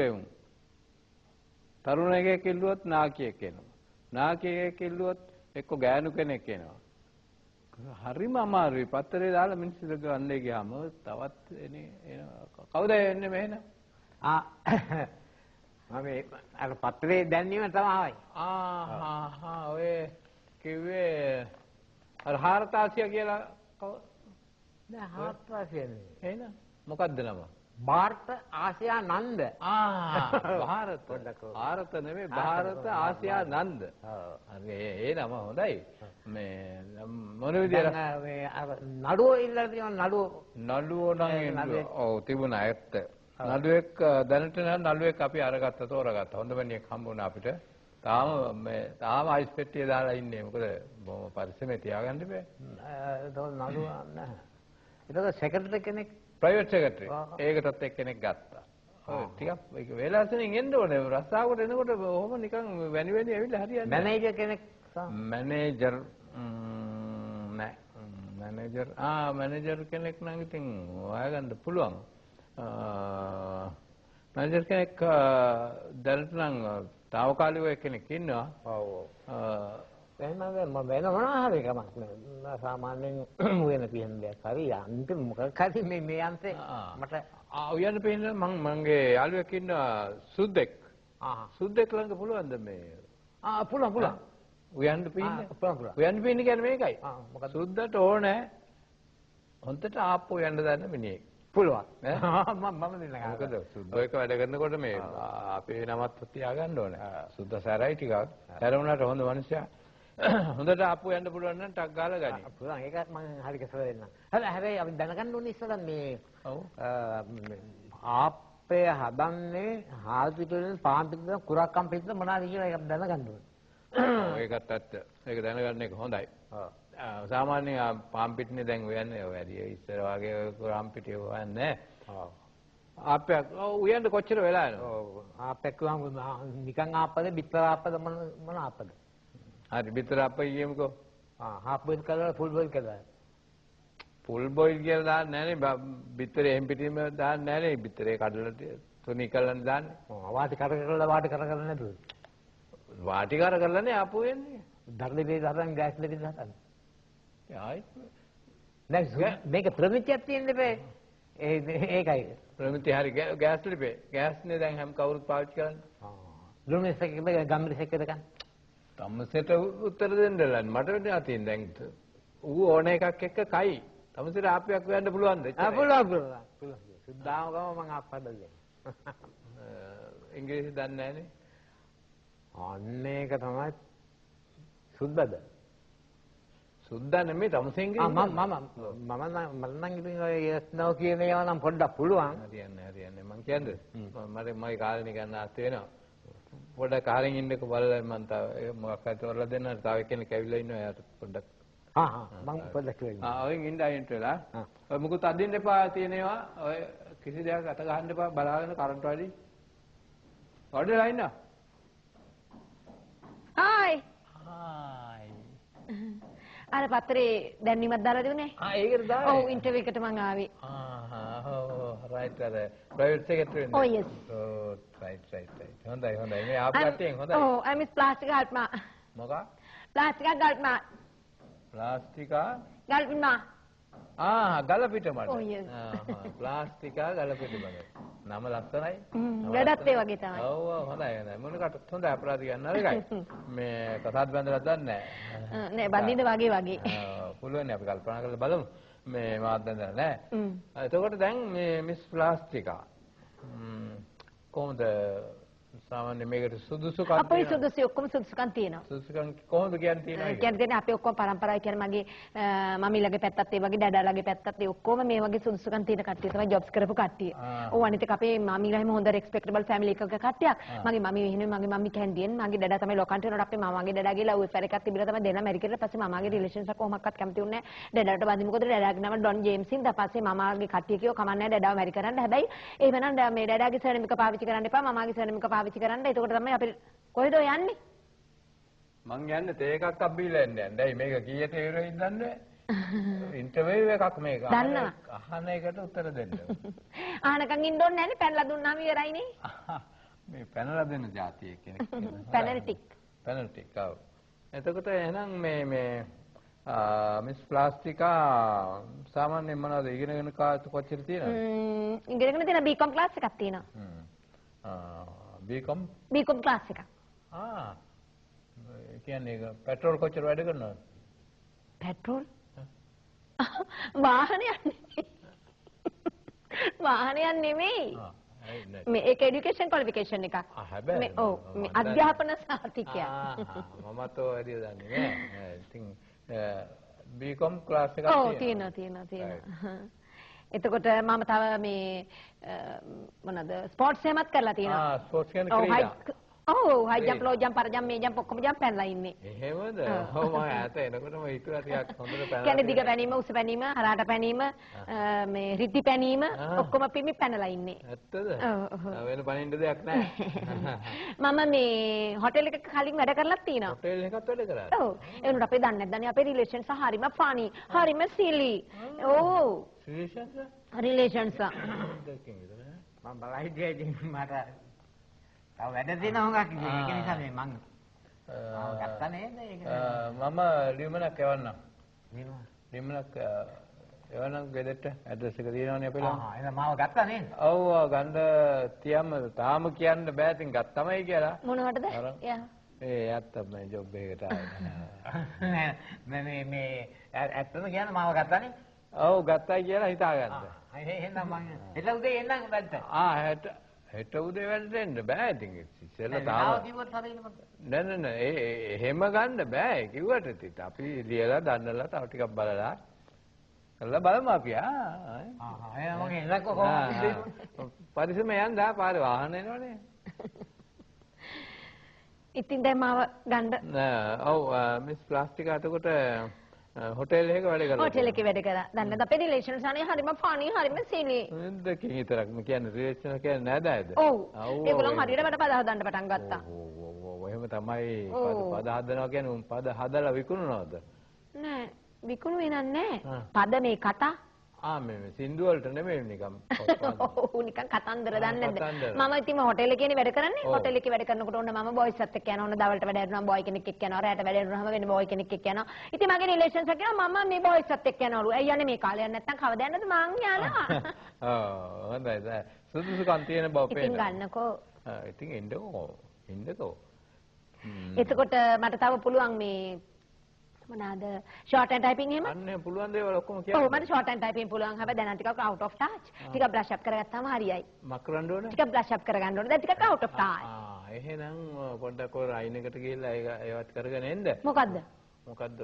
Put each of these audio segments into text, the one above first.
එවුන්. තරුණයෙක් කිල්ලුවොත් නාකියෙක් එනවා. නාකියෙක් කිල්ලුවොත් එක්ක ගෑනු කෙනෙක් එනවා. හරිම අමාරුයි. පත්තරේ දාලා මිනිස්සු ගන්නේ ගියාම තවත් එනේ කවුද එන්නේ මෙහෙන? මම අර පත්‍රේ දැන්නීම තමයි. ඔය කිව්වේ අර හාරතාසිය කියලා කවුද? නෑ හාරතාසිය නෙවෙයි. එහෙනම් මොකද්ද නම? ಭಾರತ ආසියා නන්ද. ಭಾರತ නෙමෙයි ಭಾರತ ආසියා නන්ද. හරි ඒ නම හොඳයි. මේ මොන විදියට මේ නඩුව ඉල්ලලා තියෙනවා නඩුව නම් ඔව් තිබුණා ඇත්ත. නළුවෙක් දැනට නළුවෙක් අපි අරගත්ත තෝරගත්ත. හොඳ වෙනියක් හම්බුණා අපිට. තාම අයිස් පෙට්ටිය දාලා ඉන්නේ. මොකද බොහොම පරිස්සමෙන් තියාගන්න බෑ. ඒක නළුව නැහැ. ඒක සෙක්‍රටරි කෙනෙක් ප්‍රයිවට් සෙක්‍රටරි. ඒකටත් එක්කෙනෙක් ගත්තා. ඔය ටිකක් ඒක වේලාසෙනින් එන්න ඕනේ. රස්සාවකට එනකොට ඔහොම නිකන් වැනි ඇවිල්ලා හරියන්නේ නැහැ. මැනේජර් කෙනෙක් මැනේජර් නෑ. මැනේජර් කෙනෙක් නම් ඉතින් හොයාගන්න පුළුවන්. මැනේජර් කෙනෙක් දැනට නම් තාවකාලිකව කෙනෙක් ඉන්නවා. ඔව්. එහෙනම් මම වෙන මොනවා හරි කමක් නෑ. සාමාන්‍යයෙන් වෙන තියෙන දෙයක් හරි අන්තිම මොකක් හරි මේ අන්තේ මට උයන්න පේන මගේ යාළුවෙක් ඉන්නවා සුද්දෙක්. සුද්දෙක් ළඟ පුළුවන්ද මේ? පුළුවන්. උයන්න පේන්න. පුළුවන්. උයන්න පේන්න කියන්නේ මේකයි. මොකද සුද්දට ඕනේ හොන්දට ආප්පු යන්න දන්න මිනිහෙක්. පුළුවන්. මම දෙන්නම්. මොකද සුද්දෝ එක වැඩ කරනකොට මේ අපේ නමත් තියාගන්න ඕනේ. සුද්ද සැරයි ටිකක්. සැර වුණාට හොඳ මිනිස්සයා. හොඳට ආප්පු යන්න පුළුවන් නම් ටක් ගාලා ගනි. පුළුවන්. ඒකත් මම හරි කසල දෙන්නම්. හැබැයි අපි දැනගන්න ඕනේ ඉස්සලා මේ ආප්පය හදන්නේ හාල් පිටුවෙන් පාන් පිටුවෙන් කුරක්කම් පිටුවෙන් මොනවද කියලා ඒක දැනගන්න ඕනේ. ඒකත් ඇත්ත. ඒක දැනගන්න එක හොඳයි. සාමාන්‍යයෙන් පාන් පිටිනේ දැන් උයන්නේ ඔය වැඩි ඉස්සර වගේ පාන් පිටිය හොයන්නේ. ආප්පයක් උයන්න කොච්චර වෙලා යනවද? ආප්පයක් වහම නිකන් ආප්පද බිත්තර ආප්පද මොන ආප්පද? හරි බිත්තර ආප්ප කියමුකෝ. හාෆ් බෝයිල් කරලා ෆුල් බෝයිල් කරලා. ෆුල් බෝයිල් කියලා දාන්නේ නැහනේ. බිත්තරේ එහෙම් පිටින්ම දාන්නේ නැහනේ. බිත්තරේ කඩලා තුනී කරලානේ දාන්නේ. වාටි කරලා වාටි කරලා නැතුව. වාටි කරලානේ ආප්පු වෙන්නේ. දරලේ දාන්න ගෑස් දෙකේ දාන්න. ආයි දැන් මේක ප්‍රමිතියක් තියෙන්න බෑ. ඒකයි. ප්‍රමිතිය හරි ගෑස් ලිපේ. ගෑස්නේ දැන් හැම කවුරුත් පාවිච්චි කරන්නේ. ලුණුස් එකද ගම්මිරිස් එකද ගන්න. තමසෙට උත්තර දෙන්නලන් මට වෙනවා තියෙන දැන් ඌ ඕන එකක් එක්ක කයි. තමසෙට ආප්පයක් හොයන්න පුළුවන්ද? පුළුවන්. සුද්දාම ගම මං ආප්පද දෙන්න. ඉංග්‍රීසි දන්නේ නැහනේ. අන්න ඒක තමයි සුද්දද? සුද්දා නෙමෙයි තමසෙන් ඉංග්‍රීසි. මම නම් ඉතින් ඔය yes no කියන ඒවා නම් පොඩ්ඩක් පුළුවන්. හරියන්නේ මං කියන්නේ. මගේ කාලේ නිකන් ආස්ති වෙනවා. පොඩ්ඩක් අහගෙන ඉන්නකෝ බලලා මං තව මොකක් හරි තෝරලා දෙන්න. තව කෙනෙක් ඇවිල්ලා ඉන්නවා එයාට පොඩ්ඩක්. මං පොඩ්ඩක් කියන්න. ඔයෙන් ඉන්න අයින්ට වෙලා. ඔය මුකුත් අදින්න එපා තියෙනවා. ඔය කිසි දෙයක් අත ගහන්න එපා බලාගෙන කරන්ට් වැඩි. වඩලා ඉන්න. හායි. හායි. අර පත්‍රේ දැන්නීමක් දාලා දුන්නේ? ඒකට දාලා. ඔව් ඉන්ටර්විව් එකට මං ආවේ. රයිට් අර ප්‍රයිවට් සෙක්‍රටරි නේ. Oh yes. රයිට්. හොඳයි. මේ ආප්පටියෙන් හොඳයි. I miss plastic ගල්පා. මොකක්? ප්ලාස්ටික් ගල්පා. ප්ලාස්ටිකා? ගල්පා. ගල පිට මඩ. Oh yes. ප්ලාස්ටිකා ගල පිට මඩ. නම ලස්සනයි. වැඩත් ඒ වගේ තමයි. ඔව් හොඳයි. මොනකටත් හොඳයි අපරාධ ගන්න නරකයි. මේ කතාත් බඳලා දන්නේ නැහැ. නෑ බඳින්න වගේ. පුළුවන් අපි කල්පනා කරලා බලමු. මේ මාත් බඳලා නැහැ. එතකොට දැන් මේ මිස් ප්ලාස්ටිකා කොහොමද සාමාන්‍ය මේකට සුදුසුකම් අපේ සුදුසු ඔක්කොම සුදුසුකම් තියෙනවා. සුදුසුකම් කොහොමද කියන්නේ තියෙනවා? කියන්නේ අපි ඔක්කොම පරම්පරාව කියන්නේ මගේ මම්මිලගේ පැත්තත් ඒ වගේ ඩඩාලගේ පැත්තත් ඒ ඔක්කොම මේ වගේ සුදුසුකම් තියෙන කට්ටිය තමයි ජොබ්ස් කරපු කට්ටිය. ඔව් අනිත් එක අපේ මම්මිලා හැම හොඳ රෙස්පෙක්ටබල් ෆැමිලි එකක කට්ටියක්. මගේ මම්මි මෙහෙම මගේ මම්මි කැන්ඩියෙන් මගේ ඩඩා තමයි ලොකන්ට යනකොට අපේ මාමාගේ ඩඩා ගිහලා ඌ ෆැර එකක් තිබිලා තමයි දෙන්න ඇමරිකාවට පස්සේ මාමාගේ රිලේෂන්ස් එක කොහොමවත් කැමති උන්නේ නැහැ. ඩඩාට බඳින්න මොකද ඩඩාගේ නම ඩොන් ජේම්ස් ඉඳ පස්සේ මාමාගේ කට්ටිය කිව්ව කමන්නේ ඩඩාව ඇමරිකාට යන්න. හැබැයි එහෙමනම් මේ ඩඩාගේ සර්නේම් එක පාවිච්චි කරන්න එපා මාමාගේ සර්නේම් එක පාවිච්චි කරන්න. එතකොට තමයි අපි කොහෙද යන්නේ? මං යන්නේ තේ එකක් අබ්බීලා යන්නේ. දැන් මේක කීයට ඉවරෙයිද දන්නේ? ඉන්ටර්විව් එකක් මේක. දන්නවා. අහන එකට උත්තර දෙන්න. ආනකන් ඉන්න ඕනේ නැනේ පැනලා දුන්නාම ඉවරයිනේ. මේ පැනලා දෙන જાතිය කෙනෙක්. පැනල්ටික්. පැනල්ටික්. ඔව්. එතකොට එහෙනම් මේ මිස් ප්ලාස්ටිකා සාමාන්‍යයෙන් මොනවද ඉගෙනගෙන කොච්චර තියෙනවද? ඉගෙනගෙන තියෙන B.com ක්ලාස් එකක් තියෙනවා. B.com ක්ලාස් එකක්. ඒ කියන්නේ පෙට්‍රෝල් කොච්චර වැඩ කරනවද? පෙට්‍රෝල්? වාහනයක් නෙමෙයි. මේ ඒක এডুকেෂන් ක්වොලිෆිකේෂන් එකක්. හැබැයි ඔව් මේ අධ්‍යාපන සහතිකයක්. මමත් ඔය වැඩි දන්නේ නෑ. ඉතින් B.com ක්ලාස් එකක් තියෙනවා. එතකොට මම තව මේ මොනවාද ස්පෝර්ට්ස් එකමත් කරලා තියෙනවා. ස්පෝර්ට්ස් කියන්නේ ක්‍රීඩා. හයි ජම්ප් ලෝ ජම්ප් පර ජම්ප් මේ ජම්ප් ඔක්කොම ජම්ප් පැනලා ඉන්නේ. එහෙමද? ඔව් මම ඈත එනකොටම හිතුවා ටිකක් හොඳට පැනලා. කියන්නේ දිග පැනීම, උස පැනීම, හරහට පැනීම, මේ රිද්දි පැනීම ඔක්කොම පිමි පැනලා ඉන්නේ. ඇත්තද? වෙන පණින්න දෙයක් නැහැ. මම මේ හොටෙල් එකක කලින් වැඩ කරලා තියෙනවා. හොටෙල් එකත් වැඩ කරා. ඔව්. ඒ උනට අපේ දන්නේ නැද්දනේ අපේ රිලේෂන්ස් හරිම ෆනි, හරිම සිලි. ඔව්. රිලේෂන්ස් මම බලයි දෙයින් මට තව වැඩ දෙනවා හුඟක් ඒක නිසා මේ මං ගත්තා නේද ඒක මම ලියුමක් එවන්නම් ලියුමක් එවන්නම් ගෙදරට ඇඩ්‍රස් එක තියෙනවනේ අපේ ළඟ එහෙනම් මාව ගත්තා නේද ඔව් ගන්න තියම තාම කියන්න බෑ ඉතින් ගත්තමයි කියලා මොනවටද යා ඇත්ත මේ ජොබ් එකකට ආවේ මේ ඇත්තම කියන්න මාව ගත්තානේ ඔව් ගත්තයි කියලා හිතාගන්න එහෙනම් මං හෙට උදේ එන්නම් බැද්ද හෙට උදේ වැඩ දෙන්න බෑ ඉතින් ඉස්සෙල්ලා තාම කිව්වොත් හරියන්නේ මට නෑ එහෙම ගන්න බෑ කිව්වට ඉතින් අපි ලියලා දන්නලා තව ටිකක් බලලා කරලා බලමු අපි එහෙනම් මම එන්නකො කොහොමද පරිස්සම යන්න පාරේ වාහන එනවනේ ඉතින් දැන් මාව ගන්න නෑ ඔව් මිස් ප්ලාස්ටිකා එතකොට හොටෙල් එකක වැඩ කරලා හොටෙල් එකේ වැඩ කරා. දන්නද අපේ රිලේෂන්ස් අනේ හරිම ෆනි හරිම සිලි. දෙකකින් විතරක් කියන්නේ රිලේෂන් කියන්නේ නෑදෑයද? ඔව්. ඒගොල්ලෝ හරියට වැඩ පද හදන්න පටන් ගත්තා. ඔව් එහෙම තමයි පද හදනවා කියන්නේ උන් පද හදලා විකුණනවද? නෑ විකුණුවේ නෑ. පද මේ කතා මේ සින්දු වලට නෙමෙයි නිකම් ඔව් නිකන් කතන්දර දන්නේ නැද්ද මම ඉතින් හොටෙල් එකේනේ වැඩ කරන්නේ හොටෙල් එකේ වැඩ කරනකොට ඕන මම බොයිස් එක්ක යනවා ඕන දවල්ට වැඩ කරනවා බොයි කෙනෙක් එක්ක යනවා රැට වැඩ කරනවාම වෙන බොයි කෙනෙක් එක්ක යනවා ඉතින් මගේ රිලේෂන්ස් එක කියනවා මම මේ බොයිස් එක්ක යනවලු ඇයි යන්නේ මේ කාලයක් නැත්තම් කවද යන්නද මං යනවා හොඳයි සුදුසුකම් තියෙන බව පේනවා ඉතින් ගන්නකෝ ඉතින් එන්නකෝ එතකොට මට තව පුළුවන් මේ මොනවාද short and typing එහෙම අන්න පුළුවන් දේවල් ඔක්කොම කියන්න. ඔව් මට short and typing පුළුවන්. හැබැයි දැන් ටිකක් out of touch. ටිකක් brush up කරගත්තාම හරියයි. මක් කරන්න ඕනේ? ටිකක් brush up කරගන්න ඕනේ. දැන් ටිකක් out of touch. එහෙනම් පොඩ්ඩක් ඔය රයින් එකට ගිහිල්ලා ඒවත් කරගෙන එන්න. මොකද්ද? මොකද්ද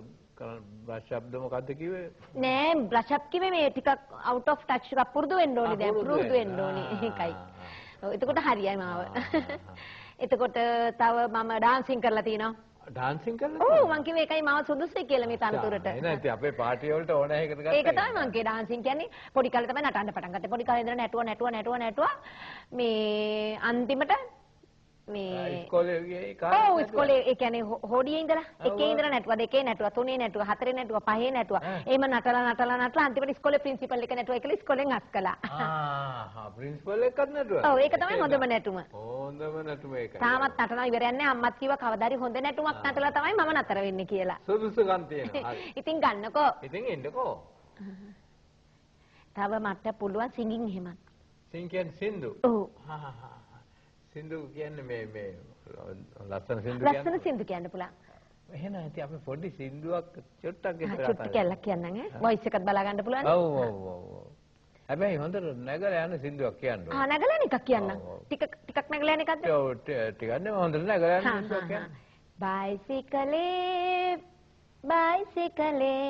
brush up ද මොකද්ද කිව්වේ? නෑ brush up කිව්වේ මේ ටිකක් out of touch එකක් පුරුදු වෙන්න ඕනේ දැන්. පුරුදු වෙන්න ඕනේ. ඒකයි. ඔව් එතකොට හරියයි මාව. එතකොට තව මම ඩාන්සින් කරලා තිනවා. ඩාන්සින් කරලා ඔව් මං කිව්වේ ඒකයි මාව සුදුසුයි කියලා මේ තනතුරට. නෑ ඉතින් අපේ පාටි වලට ඕන එකකට ගත්තා. ඒක තමයි මං කියේ ඩාන්සින් කියන්නේ පොඩි කාලේ තමයි නටන්න පටන් ගත්තේ. පොඩි කාලේ ඉඳලා නැටුවා මේ අන්තිමට මේ ඉස්කෝලේ ගියේ කාලේ. ඔව් ඉස්කෝලේ ඒ කියන්නේ හොඩියේ ඉඳලා එකේ ඉඳලා නැටුවා දෙකේ නැටුවා තුනේ නැටුවා හතරේ නැටුවා පහේ නැටුවා. එහෙම නටලා අන්තිමට ඉස්කෝලේ ප්‍රින්සිපල් එක නැටුවා කියලා ඉස්කෝලෙන් අස් කළා. ප්‍රින්සිපල් එකත් නැටුවා. ඔව් ඒක තමයි හොඳම නැටුම. හොඳම නැටුම ඒකයි. තාමත් නටනවා ඉවරයක් නැහැ අම්මත් කිව්වා කවදාරි හොඳ නැටුමක් නටලා තමයි මම නතර වෙන්නේ කියලා. සුදුසුකම් තියෙනවා. හරි. ඉතින් ගන්නකෝ. ඉතින් එන්නකෝ. තව මට පුළුවන් සිංගින් එහෙමත්. සිං කියන්නේ සින්දු. ඔව්. සින්දු කියන්නේ මේ ලස්සන සින්දු කියන්න පුළුවන්. එහෙනම් ඉතින් අපි පොඩි සින්දුවක් චොට්ටක් ගෙදර චොට්ටි කැල්ලක් කියන්නම් ඈ. වොයිස් එකත් බලා ගන්න පුළුවන්. ඔව්. හැබැයි හොඳට නැගලා යන සින්දුවක් කියන්න ඕනේ. නැගලා යන එකක් කියන්නම්. ටිකක් නැගලා යන එකක්ද? ඔව් ටිකක් නෙමෙයි හොඳට නැගලා යන සින්දුවක් කියන්න. බයිසිකලේ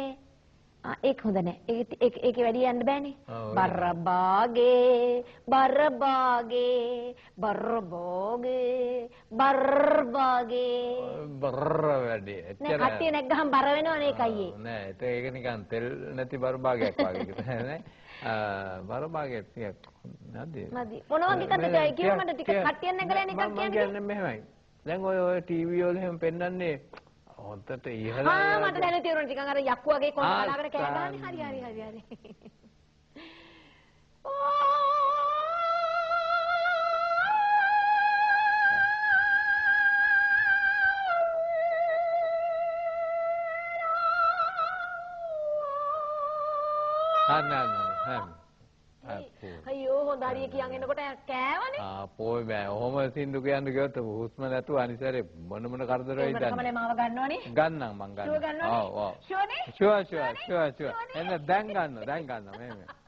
ඒක හොඳ නෑ. ඒකේ වැඩි යන්න බෑනේ. බර්බාගේ බර්ර වැඩි. නෑ කට්ටිය නැග්ගහම බර වෙනවනේ ඒකයි ඒ. නෑ ඒක නිකන් තෙල් නැති බර්බාගයක් වගේ නේ. බර්බාගේ ටිකක් නැද්ද? මදි. මොන වගේ කතාවද ඒ කියව මට ටික කට්ටිය නැගලා යන එකක් කියන්නේ. මම කියන්නේ මෙහෙමයි. දැන් ඔය ටීවී වල එහෙම පෙන්නන්නේ හොඳට ඉහළ මට දැනෙන්නේ තේරුණා ටිකක් අර යක්කු වගේ කොන් බලාගෙන කෑ ගහන්නේ. හරි. අයියෝ හොඳ හරිය කියන් එනකොට කෑවනේ. පොයි බෑ. ඔහොම සින්දු කියන්න ගියොත් හුස්ම නැතුව අනිසරේ මොන කරදර වෙයිද? මම මාව ගන්නවනේ. ගන්නම් මං ගන්නවා. ෂුවර් ගන්නවනේ. ඔව්. ෂුවර්. එන්න දැන් ගන්නවා.